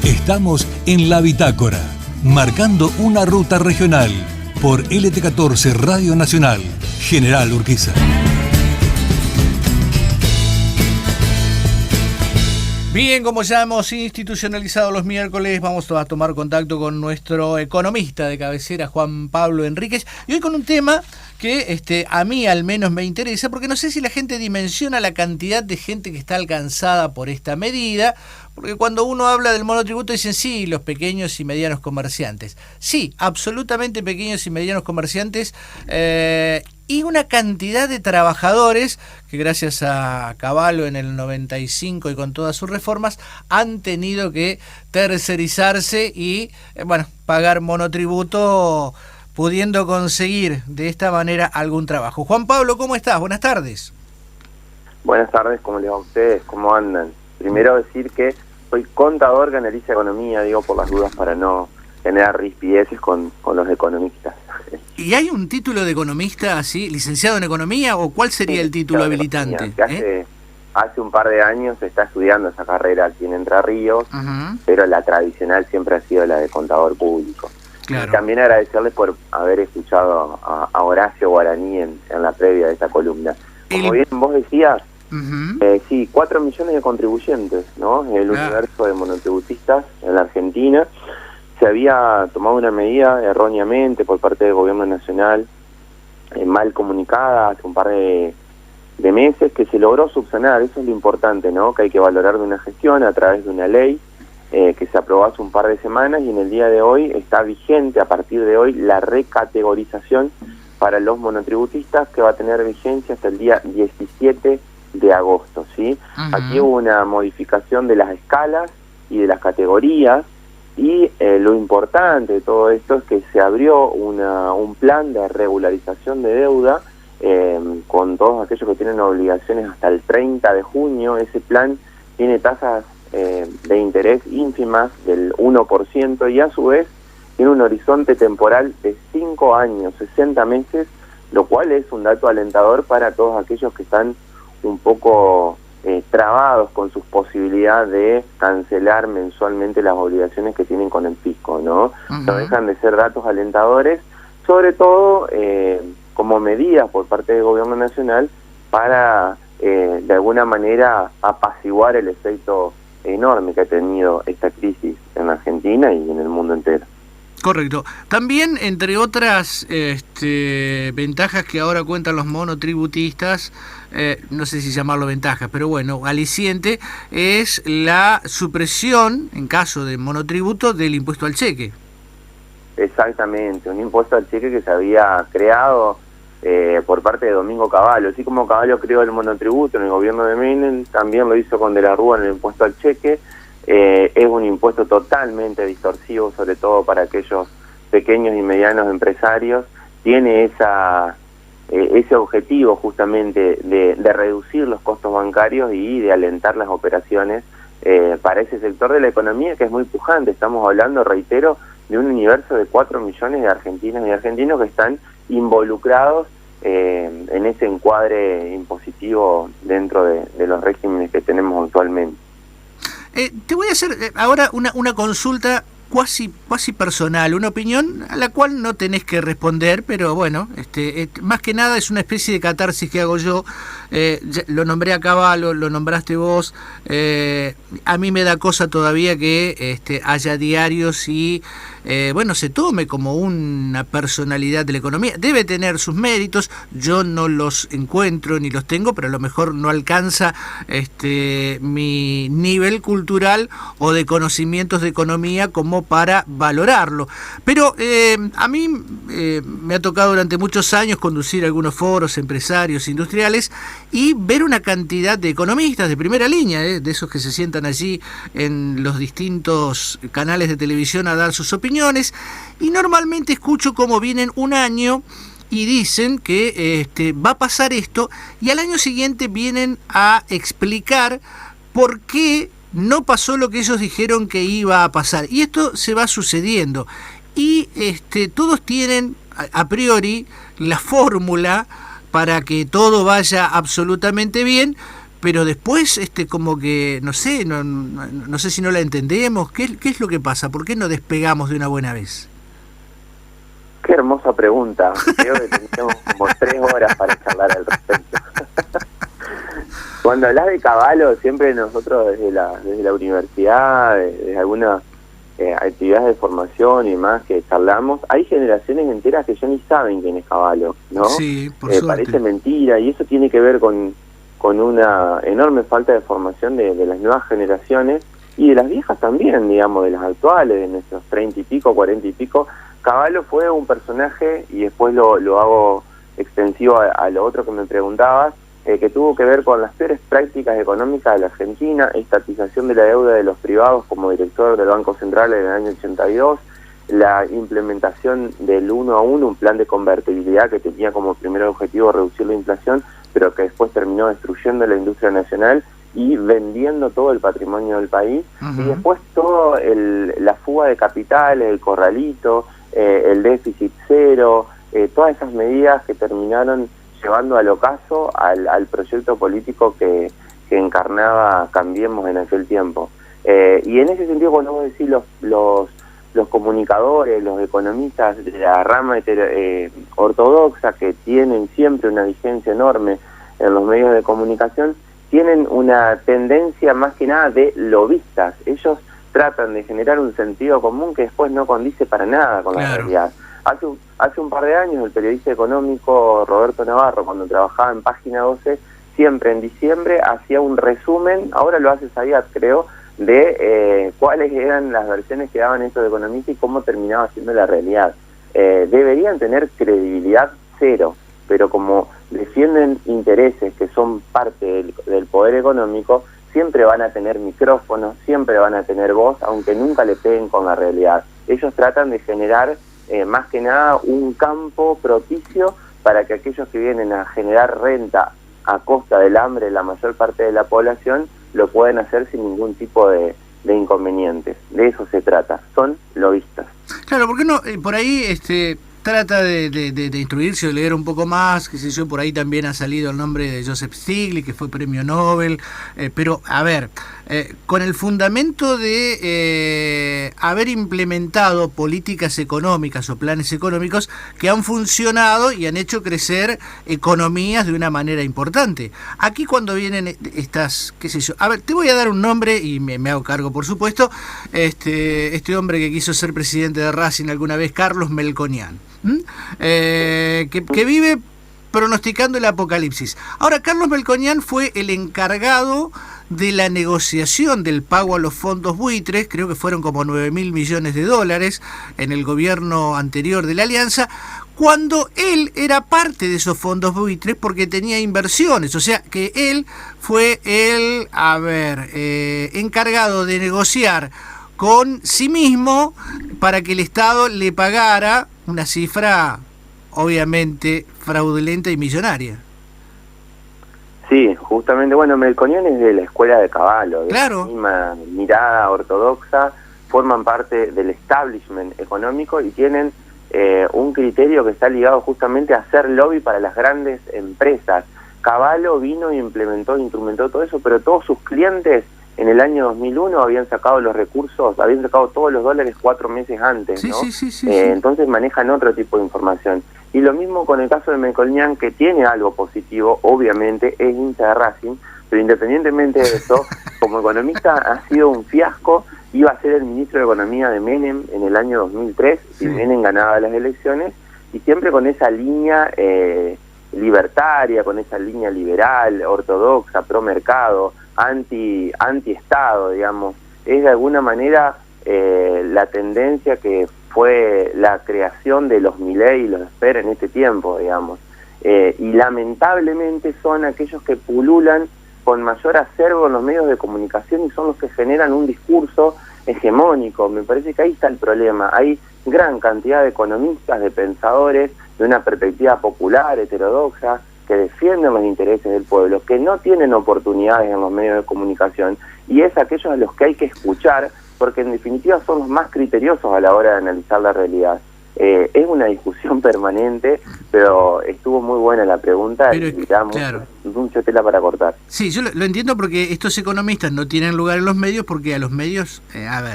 Estamos en La Bitácora, marcando una ruta regional por LT14 Radio Nacional, General Urquiza. Bien, como ya hemos institucionalizado los miércoles, vamos a tomar contacto con nuestro economista de cabecera, Juan Pablo Enríquez, y hoy con un tema que a mí al menos me interesa, porque no sé si la gente dimensiona la cantidad de gente que está alcanzada por esta medida, porque cuando uno habla del monotributo dicen sí, los pequeños y medianos comerciantes. Sí, absolutamente pequeños y medianos comerciantes, y una cantidad de trabajadores que gracias a Cavallo en el 95 y con todas sus reformas han tenido que tercerizarse y pagar monotributo, pudiendo conseguir de esta manera algún trabajo. Juan Pablo, ¿cómo estás? Buenas tardes. Buenas tardes, ¿cómo les va a ustedes? ¿Cómo andan? Primero decir que soy contador que analiza economía, digo por las dudas para no generar rispideces con los economistas. ¿Y hay un título de economista así, licenciado en economía, o cuál sería el título habilitante? Hace un par de años se está estudiando esa carrera aquí en Entre Ríos, pero la tradicional siempre ha sido la de contador público. Claro. Y también agradecerles por haber escuchado a Horacio Guaraní en la previa de esta columna. Como bien vos decías, sí, 4 millones de contribuyentes, ¿no? El universo de monotributistas en la Argentina. Se había tomado una medida erróneamente por parte del gobierno nacional, mal comunicada hace un par de meses, que se logró subsanar. Eso es lo importante, ¿no? Que hay que valorar de una gestión a través de una ley que se aprobó hace un par de semanas, y en el día de hoy está vigente, a partir de hoy, la recategorización para los monotributistas, que va a tener vigencia hasta el día 17 de agosto, ¿sí? Aquí hubo una modificación de las escalas y de las categorías, y lo importante de todo esto es que se abrió un plan de regularización de deuda con todos aquellos que tienen obligaciones hasta el 30 de junio. Ese plan tiene tasas de interés ínfimas del 1%, y a su vez tiene un horizonte temporal de 5 años, 60 meses, lo cual es un dato alentador para todos aquellos que están un poco trabados con sus posibilidades de cancelar mensualmente las obligaciones que tienen con el fisco, ¿no? No dejan de ser datos alentadores, sobre todo como medidas por parte del gobierno nacional para de alguna manera apaciguar el efecto enorme que ha tenido esta crisis en la Argentina y en el mundo entero. Correcto. También, entre otras ventajas que ahora cuentan los monotributistas, no sé si llamarlo ventajas, pero bueno, aliciente, es la supresión, en caso de monotributo, del impuesto al cheque. Exactamente, un impuesto al cheque que se había creado por parte de Domingo Cavallo. Así como Cavallo creó el monotributo en el gobierno de Menem, también lo hizo con De la Rúa en el impuesto al cheque. Es un impuesto totalmente distorsivo, sobre todo para aquellos pequeños y medianos empresarios. Tiene ese objetivo justamente de reducir los costos bancarios y de alentar las operaciones para ese sector de la economía, que es muy pujante. Estamos hablando, reitero, de un universo de 4 millones de argentinas y argentinos que están involucrados en ese encuadre impositivo dentro de los regímenes que tenemos actualmente. Te voy a hacer ahora una consulta cuasi personal, una opinión a la cual no tenés que responder, pero bueno, más que nada es una especie de catarsis que hago yo. Lo nombré a Cavallo, lo nombraste vos. A mí me da cosa todavía que haya diarios y se tome como una personalidad de la economía. Debe tener sus méritos, yo no los encuentro ni los tengo, pero a lo mejor no alcanza mi nivel cultural o de conocimientos de economía como para valorarlo. Pero a mí me ha tocado durante muchos años conducir algunos foros empresarios, industriales, y ver una cantidad de economistas de primera línea, de esos que se sientan allí en los distintos canales de televisión a dar sus opiniones, y normalmente escucho cómo vienen un año y dicen que va a pasar esto, y al año siguiente vienen a explicar por qué no pasó lo que ellos dijeron que iba a pasar. Y esto se va sucediendo. Y todos tienen a priori la fórmula para que todo vaya absolutamente bien, pero después como que, no sé, no sé si no la entendemos. ¿Qué es lo que pasa? ¿Por qué no despegamos de una buena vez? Qué hermosa pregunta. Creo que tenemos como 3 horas para charlar al respecto. Cuando hablas de Cavallo, siempre nosotros desde la universidad, desde algunas actividades de formación y demás que charlamos, hay generaciones enteras que ya ni saben quién es Cavallo, ¿no? Sí, por suerte. Parece mentira, y eso tiene que ver con una enorme falta de formación de las nuevas generaciones, y de las viejas también, digamos, de las actuales, de nuestros 30 y pico, 40 y pico. Cavallo fue un personaje, y después lo hago extensivo a lo otro que me preguntabas, que tuvo que ver con las peores prácticas económicas de la Argentina, estatización de la deuda de los privados como director del Banco Central en el año 82, la implementación del 1 a 1, un plan de convertibilidad que tenía como primer objetivo reducir la inflación, pero que después terminó destruyendo la industria nacional y vendiendo todo el patrimonio del país. Y después todo la fuga de capitales, el corralito, el déficit cero, todas esas medidas que terminaron llevando al ocaso al proyecto político que encarnaba Cambiemos en aquel tiempo. Y en ese sentido, cuando vos decís los comunicadores, los economistas de la rama ortodoxa, que tienen siempre una vigencia enorme en los medios de comunicación, tienen una tendencia más que nada de lobistas. Ellos tratan de generar un sentido común que después no condice para nada con la realidad. Hace un par de años el periodista económico Roberto Navarro, cuando trabajaba en Página 12, siempre en diciembre hacía un resumen, ahora lo hace Zayat, creo, de cuáles eran las versiones que daban estos economistas y cómo terminaba siendo la realidad. Deberían tener credibilidad cero, pero como defienden intereses que son parte del poder económico, siempre van a tener micrófonos, siempre van a tener voz, aunque nunca le peguen con la realidad. Ellos tratan de generar más que nada un campo propicio para que aquellos que vienen a generar renta a costa del hambre de la mayor parte de la población lo pueden hacer sin ningún tipo de inconvenientes. De eso se trata, son lobistas. Claro, ¿por qué no? Por ahí trata de instruirse o leer un poco más, qué sé yo, por ahí también ha salido el nombre de Joseph Stiglitz, que fue premio Nobel, pero a ver, con el fundamento de haber implementado políticas económicas o planes económicos que han funcionado y han hecho crecer economías de una manera importante. Aquí cuando vienen estas, qué sé yo, a ver, te voy a dar un nombre y me hago cargo, por supuesto, este hombre que quiso ser presidente de Racing alguna vez, Carlos Melconian. Que vive pronosticando el apocalipsis. Ahora, Carlos Melconian fue el encargado de la negociación del pago a los fondos buitres, creo que fueron como 9.000 millones de dólares en el gobierno anterior de la Alianza, cuando él era parte de esos fondos buitres porque tenía inversiones, o sea que él fue el encargado de negociar con sí mismo para que el Estado le pagara una cifra obviamente fraudulenta y millonaria. Sí, justamente, bueno, Melconian es de la escuela de Cavallo, de la misma mirada ortodoxa, forman parte del establishment económico y tienen un criterio que está ligado justamente a hacer lobby para las grandes empresas. Cavallo vino y instrumentó todo eso, pero todos sus clientes en el año 2001 habían sacado los recursos, habían sacado todos los dólares 4 meses antes, ¿no? Sí. Entonces manejan otro tipo de información. Y lo mismo con el caso de Melconian, que tiene algo positivo, obviamente, es hincha de Racing, pero independientemente de eso, como economista ha sido un fiasco. Iba a ser el ministro de Economía de Menem en el año 2003, y Menem ganaba las elecciones, y siempre con esa línea libertaria, con esa línea liberal, ortodoxa, pro mercado, anti-Estado, digamos. Es de alguna manera la tendencia que fue la creación de los Milei y los Esper en este tiempo, digamos. Y lamentablemente son aquellos que pululan con mayor acervo en los medios de comunicación y son los que generan un discurso hegemónico. Me parece que ahí está el problema. Hay gran cantidad de economistas, de pensadores, de una perspectiva popular, heterodoxa, que defienden los intereses del pueblo, que no tienen oportunidades en los medios de comunicación, y es aquellos a los que hay que escuchar, porque en definitiva son los más criteriosos a la hora de analizar la realidad. Es una discusión permanente, pero estuvo muy buena la pregunta y da mucha tela para cortar. Sí, yo lo entiendo porque estos economistas no tienen lugar en los medios porque a los medios,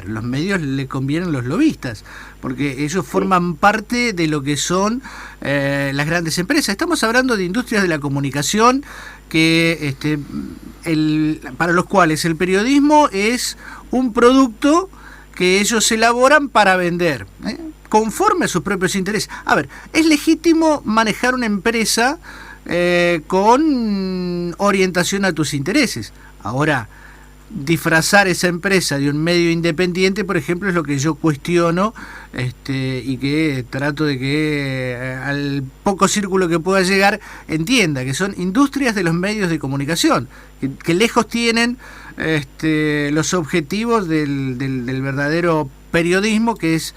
los medios le convienen los lobistas, porque ellos forman parte de lo que son las grandes empresas. Estamos hablando de industrias de la comunicación que para los cuales el periodismo es un producto que ellos elaboran para vender, conforme a sus propios intereses. A ver, es legítimo manejar una empresa con orientación a tus intereses. Ahora, disfrazar esa empresa de un medio independiente, por ejemplo, es lo que yo cuestiono y que trato de que al poco círculo que pueda llegar entienda que son industrias de los medios de comunicación, que lejos tienen los objetivos del verdadero periodismo, que es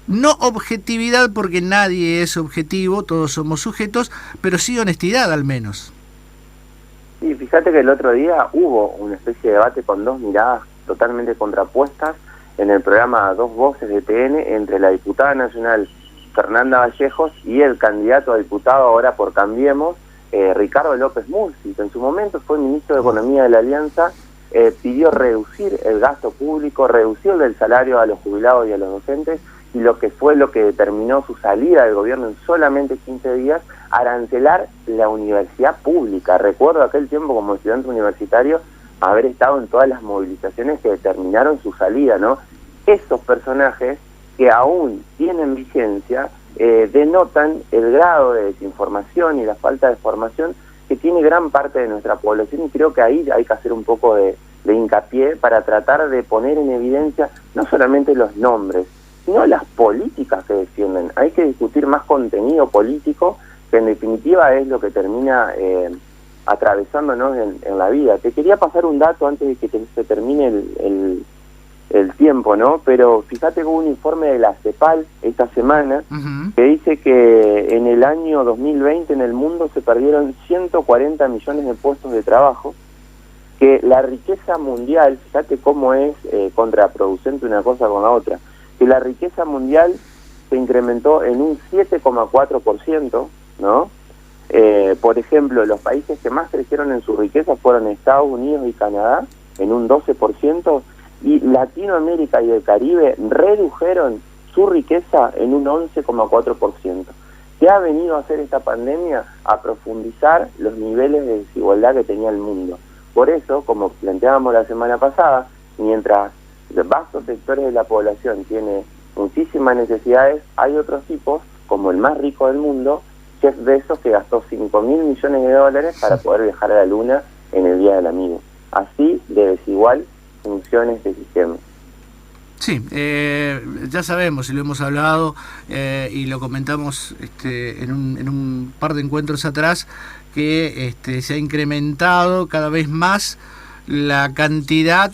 no objetividad, porque nadie es objetivo, todos somos sujetos, pero sí honestidad al menos. Sí, fíjate que el otro día hubo una especie de debate con dos miradas totalmente contrapuestas en el programa Dos Voces de TN entre la diputada nacional Fernanda Vallejos y el candidato a diputado ahora por Cambiemos, Ricardo López Murphy, que en su momento fue ministro de Economía de la Alianza. Pidió reducir el gasto público, reducir el salario a los jubilados y a los docentes, y lo que determinó su salida del gobierno en solamente 15 días, arancelar la universidad pública. Recuerdo aquel tiempo como estudiante universitario haber estado en todas las movilizaciones que determinaron su salida, ¿no? Esos personajes que aún tienen vigencia denotan el grado de desinformación y la falta de formación que tiene gran parte de nuestra población, y creo que ahí hay que hacer un poco de hincapié para tratar de poner en evidencia no solamente los nombres, sino las políticas que defienden. Hay que discutir más contenido político, que en definitiva es lo que termina atravesándonos en la vida. Te quería pasar un dato antes de que se termine el tiempo, ¿no? Pero fíjate que hubo un informe de la CEPAL esta semana que dice que en el año 2020 en el mundo se perdieron 140 millones de puestos de trabajo, que la riqueza mundial, fíjate cómo es contraproducente una cosa con la otra, que la riqueza mundial se incrementó en un 7,4%, ¿no? Por ejemplo, los países que más crecieron en su riqueza fueron Estados Unidos y Canadá, en un 12%, y Latinoamérica y el Caribe redujeron su riqueza en un 11,4%. ¿Qué ha venido a hacer esta pandemia? A profundizar los niveles de desigualdad que tenía el mundo. Por eso, como planteábamos la semana pasada, mientras vastos sectores de la población tiene muchísimas necesidades, hay otros tipos, como el más rico del mundo, Jeff Bezos, que gastó 5.000 millones de dólares para poder viajar a la Luna en el Día del Amigo. Así de desigual funciona este sistema. Sí, ya sabemos y lo hemos hablado y lo comentamos en un par de encuentros atrás, que se ha incrementado cada vez más la cantidad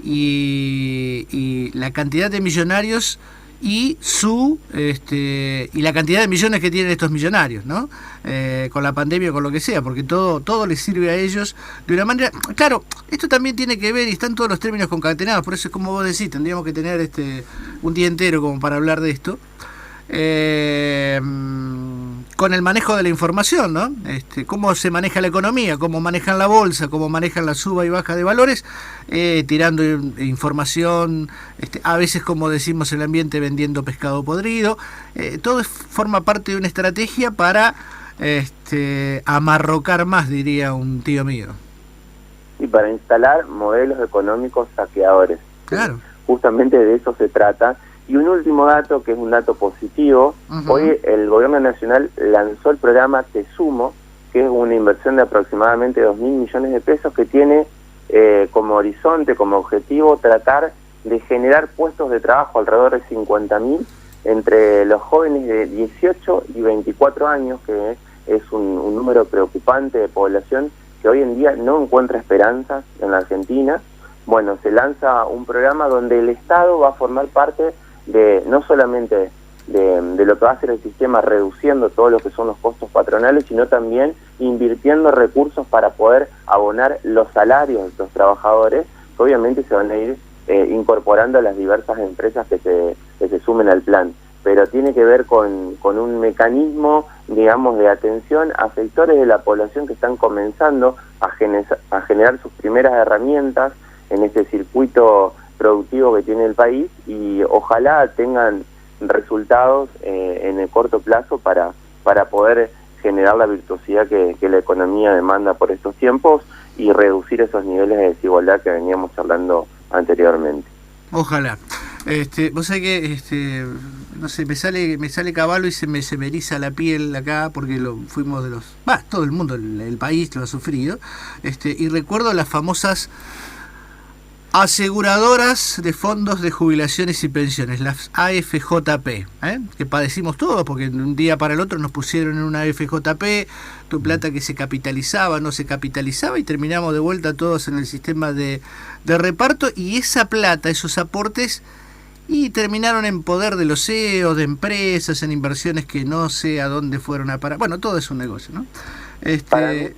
y la cantidad de millonarios y y la cantidad de millones que tienen estos millonarios, ¿no? Con la pandemia o con lo que sea, porque todo les sirve a ellos de una manera. Claro, esto también tiene que ver, y están todos los términos concatenados, por eso es como vos decís, tendríamos que tener un día entero como para hablar de esto, con el manejo de la información, ¿no? Cómo se maneja la economía, cómo manejan la bolsa, cómo manejan la suba y baja de valores, tirando información, a veces, como decimos en el ambiente, vendiendo pescado podrido. Todo forma parte de una estrategia para amarrocar más, diría un tío mío. Y para instalar modelos económicos saqueadores. Claro. Justamente de eso se trata. Y un último dato, que es un dato positivo. Hoy el gobierno nacional lanzó el programa Te Sumo, que es una inversión de aproximadamente 2.000 millones de pesos, que tiene como horizonte, como objetivo, tratar de generar puestos de trabajo alrededor de 50.000 entre los jóvenes de 18 y 24 años, que es un número preocupante de población que hoy en día no encuentra esperanzas en la Argentina. Bueno, se lanza un programa donde el Estado va a formar parte de no solamente de lo que va a hacer el sistema, reduciendo todo lo que son los costos patronales, sino también invirtiendo recursos para poder abonar los salarios de los trabajadores, que obviamente se van a ir incorporando a las diversas empresas que se sumen al plan. pero tiene que ver con un mecanismo, digamos, de atención a sectores de la población que están comenzando a generar sus primeras herramientas en este circuito productivo que tiene el país, y ojalá tengan resultados en el corto plazo para poder generar la virtuosidad que la economía demanda por estos tiempos y reducir esos niveles de desigualdad que veníamos hablando anteriormente. Ojalá. Vos sabés que, no sé, me sale caballo y se me eriza la piel acá, porque fuimos de los... todo el mundo, el país lo ha sufrido, y recuerdo las famosas aseguradoras de fondos de jubilaciones y pensiones, las AFJP, que padecimos todos, porque de un día para el otro nos pusieron en una AFJP, tu plata que se capitalizaba, no se capitalizaba, y terminamos de vuelta todos en el sistema de reparto, y esa plata, esos aportes, y terminaron en poder de los CEOs, de empresas, en inversiones que no sé a dónde fueron a parar. Bueno, todo es un negocio, ¿no? Para mí,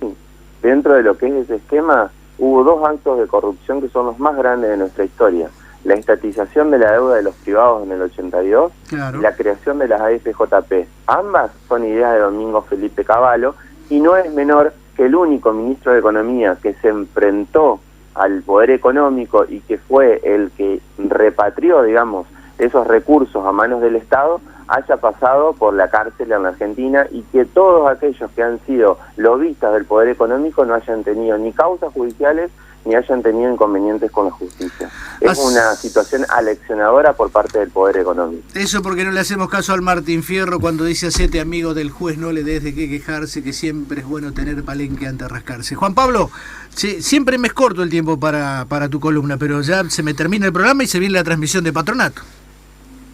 dentro de lo que es ese esquema, hubo dos actos de corrupción que son los más grandes de nuestra historia: la estatización de la deuda de los privados en el 82, claro, y la creación de las AFJP. Ambas son ideas de Domingo Felipe Cavallo, y no es menor que el único ministro de Economía que se enfrentó al poder económico y que fue el que repatrió, digamos, esos recursos a manos del Estado, haya pasado por la cárcel en la Argentina, y que todos aquellos que han sido lobistas del poder económico no hayan tenido ni causas judiciales ni hayan tenido inconvenientes con la justicia. Es una situación aleccionadora por parte del poder económico. Eso porque no le hacemos caso al Martín Fierro cuando dice: hacete amigo del juez, no le des de qué quejarse, que siempre es bueno tener palenque antes de rascarse. Juan Pablo, siempre me es corto el tiempo para tu columna, pero ya se me termina el programa y se viene la transmisión de Patronato.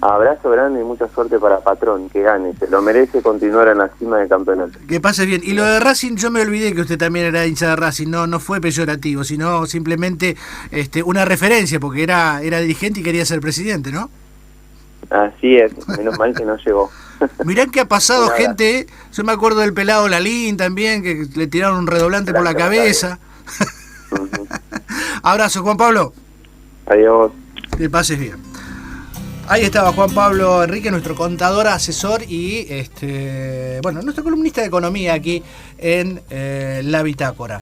Abrazo grande y mucha suerte para Patrón, que gane, se lo merece continuar en la cima del campeonato. Que pase bien. Y lo de Racing, yo me olvidé que usted también era hincha de Racing, no fue peyorativo, sino simplemente una referencia, porque era dirigente y quería ser presidente, ¿no? Así es, menos mal que no llegó. Mirá que ha pasado gente, yo me acuerdo del pelado Lalín también, que le tiraron un redoblante por la cabeza. Abrazo, Juan Pablo. Adiós. Que pases bien. Ahí estaba Juan Pablo Enrique, nuestro contador, asesor y nuestro columnista de economía aquí en La Bitácora.